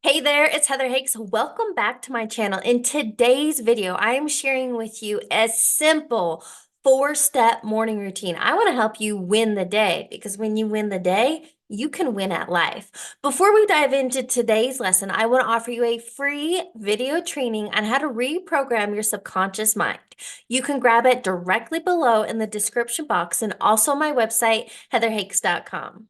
Hey there, it's Heather Hakes. Welcome back to my channel. In today's video, I am sharing with you a simple four-step morning routine. I want to help you win the day because when you win the day, you can win at life. Before we dive into today's lesson, I want to offer you a free video training on how to reprogram your subconscious mind. You can grab it directly below in the description box and also my website, heatherhakes.com.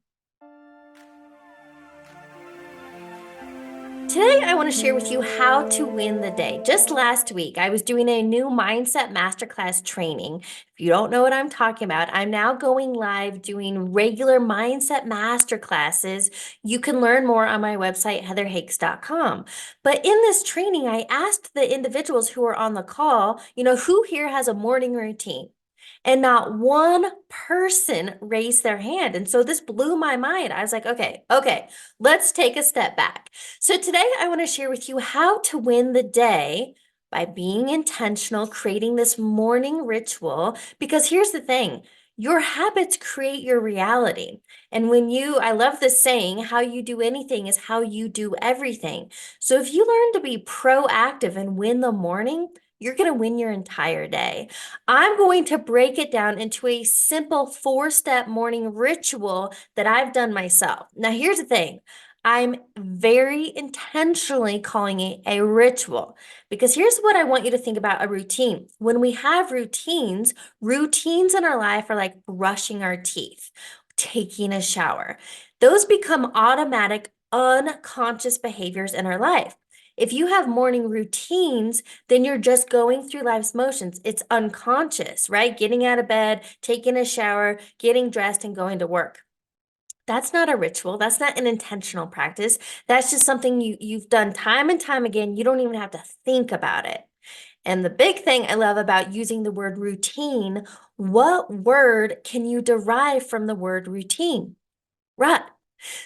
Today, I want to share with you how to win the day. Just last week, I was doing a new Mindset Masterclass training. If you don't know what I'm talking about, I'm now going live doing regular Mindset Masterclasses. You can learn more on my website, heatherhakes.com. But in this training, I asked the individuals who were on the call, who here has a morning routine? And not one person raised their hand. And so this blew my mind. I was like, okay, let's take a step back. So today I want to share with you how to win the day by being intentional, creating this morning ritual. Because here's the thing, your habits create your reality. And I love this saying, how you do anything is how you do everything. So if you learn to be proactive and win the morning, you're going to win your entire day. I'm going to break it down into a simple four-step morning ritual that I've done myself. Now, here's the thing. I'm very intentionally calling it a ritual because here's what I want you to think about a routine. When we have routines in our life are like brushing our teeth, taking a shower. Those become automatic, unconscious behaviors in our life. If you have morning routines, then you're just going through life's motions. It's unconscious, right? Getting out of bed, taking a shower, getting dressed, and going to work. That's not a ritual. That's not an intentional practice. That's just something you've done time and time again. You don't even have to think about it. And the big thing I love about using the word routine, what word can you derive from the word routine? Rut.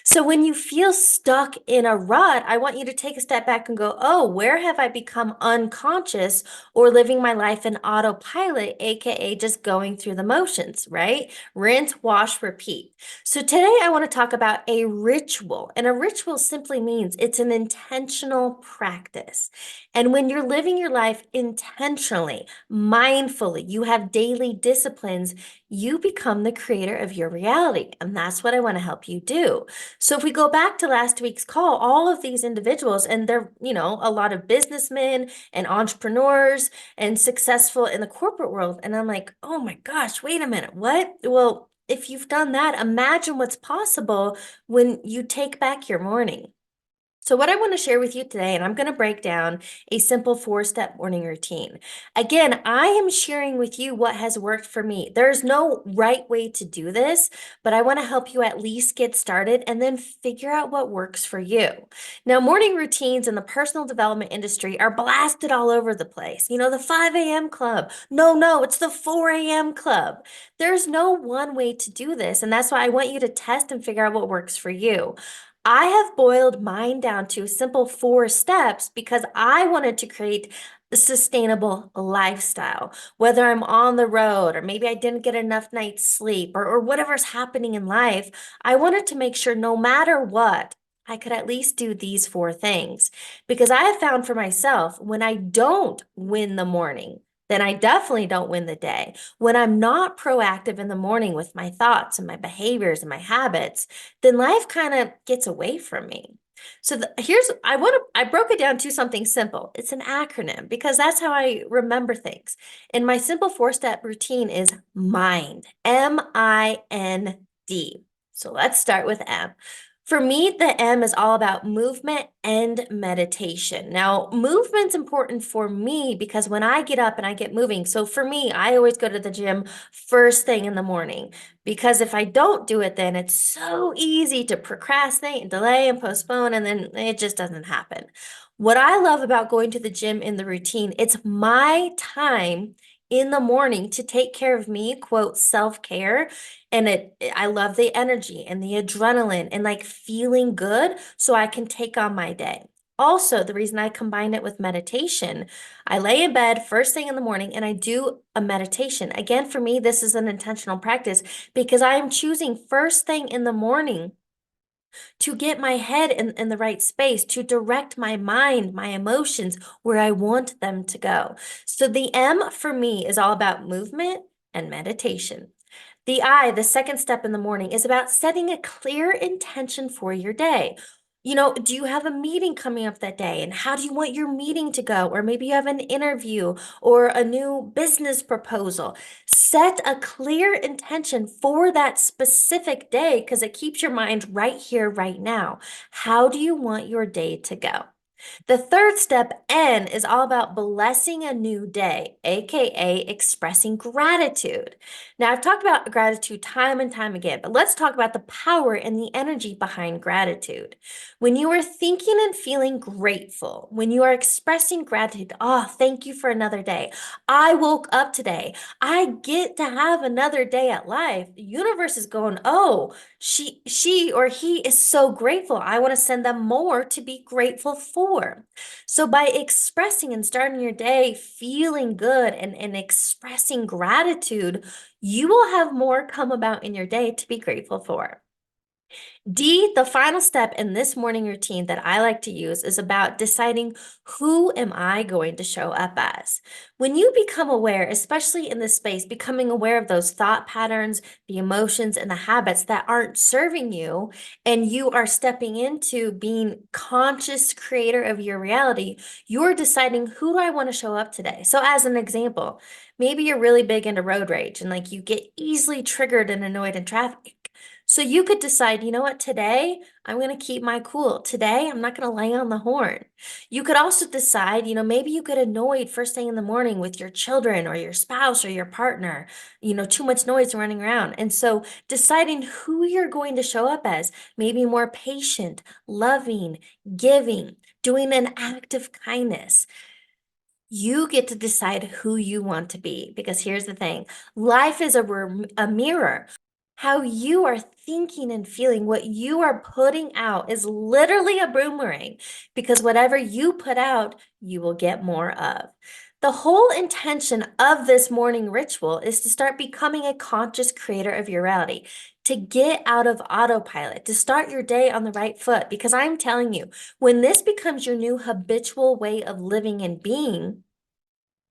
So when you feel stuck in a rut, I want you to take a step back and go, oh, where have I become unconscious or living my life in autopilot, AKA just going through the motions, right? Rinse, wash, repeat. So today I want to talk about a ritual. And a ritual simply means it's an intentional practice. And when you're living your life intentionally, mindfully, you have daily disciplines, you become the creator of your reality. And that's what I want to help you do. So if we go back to last week's call, all of these individuals, and they're, a lot of businessmen and entrepreneurs and successful in the corporate world. And I'm like, oh my gosh, wait a minute, what? Well, if you've done that, imagine what's possible when you take back your morning. So what I want to share with you today, and I'm going to break down a simple four-step morning routine. Again, I am sharing with you what has worked for me. There's no right way to do this, but I want to help you at least get started and then figure out what works for you. Now, morning routines in the personal development industry are blasted all over the place. The 5 a.m. club. No, it's the 4 a.m. club. There's no one way to do this, and that's why I want you to test and figure out what works for you. I have boiled mine down to simple four steps because I wanted to create a sustainable lifestyle. Whether I'm on the road or maybe I didn't get enough night's sleep or whatever's happening in life, I wanted to make sure no matter what, I could at least do these four things. Because I have found for myself, when I don't win the morning, then I definitely don't win the day. When I'm not proactive in the morning with my thoughts and my behaviors and my habits, then life kind of gets away from me. So I broke it down to something simple. It's an acronym because that's how I remember things. And my simple four-step routine is MIND, MIND. So let's start with M. For me, the M is all about movement and meditation. Now, movement's important for me because when I get up and I get moving, so for me, I always go to the gym first thing in the morning because if I don't do it, then it's so easy to procrastinate and delay and postpone, and then it just doesn't happen. What I love about going to the gym in the routine, it's my time in the morning to take care of me, quote, self-care. And I love the energy and the adrenaline and like feeling good so I can take on my day. Also, the reason I combine it with meditation, I lay in bed first thing in the morning and I do a meditation. Again, for me, this is an intentional practice because I am choosing first thing in the morning to get my head in the right space, to direct my mind, my emotions where I want them to go. So the M for me is all about movement and meditation. The I, the second step in the morning, is about setting a clear intention for your day. Do you have a meeting coming up that day? And how do you want your meeting to go? Or maybe you have an interview or a new business proposal. Set a clear intention for that specific day because it keeps your mind right here, right now. How do you want your day to go? The third step, N, is all about blessing a new day, aka expressing gratitude. Now, I've talked about gratitude time and time again, but let's talk about the power and the energy behind gratitude. When you are thinking and feeling grateful, when you are expressing gratitude, oh, thank you for another day. I woke up today. I get to have another day at life. The universe is going, oh, she or he is so grateful. I want to send them more to be grateful for. So by expressing and starting your day feeling good and expressing gratitude, you will have more come about in your day to be grateful for. D, the final step in this morning routine that I like to use is about deciding who am I going to show up as. When you become aware, especially in this space, becoming aware of those thought patterns, the emotions, and the habits that aren't serving you, and you are stepping into being conscious creator of your reality, you're deciding who do I want to show up today. So as an example, maybe you're really big into road rage and like you get easily triggered and annoyed in traffic. So you could decide, you know what, today I'm going to keep my cool. Today I'm not going to lay on the horn. You could also decide, maybe you get annoyed first thing in the morning with your children or your spouse or your partner, too much noise running around. And so deciding who you're going to show up as, maybe more patient, loving, giving, doing an act of kindness. You get to decide who you want to be because here's the thing, life is a mirror. How you are thinking and feeling, what you are putting out is literally a boomerang because whatever you put out, you will get more of. The whole intention of this morning ritual is to start becoming a conscious creator of your reality, to get out of autopilot, to start your day on the right foot. Because I'm telling you, when this becomes your new habitual way of living and being,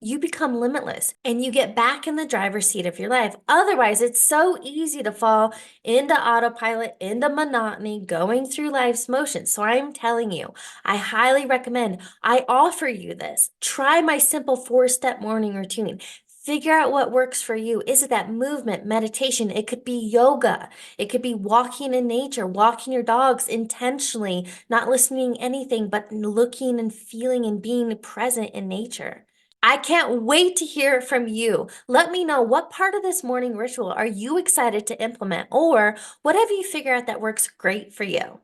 you become limitless and you get back in the driver's seat of your life. Otherwise, it's so easy to fall into autopilot, into monotony, going through life's motions. So I'm telling you, I highly recommend, I offer you this. Try my simple 4-step morning routine. Figure out what works for you. Is it that movement, meditation? It could be yoga. It could be walking in nature, walking your dogs intentionally, not listening to anything, but looking and feeling and being present in nature. I can't wait to hear from you. Let me know what part of this morning ritual are you excited to implement, or what have you figured out that works great for you?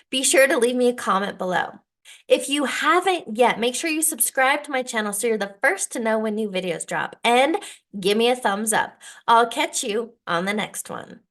Be sure to leave me a comment below. If you haven't yet, make sure you subscribe to my channel so you're the first to know when new videos drop, and give me a thumbs up. I'll catch you on the next one.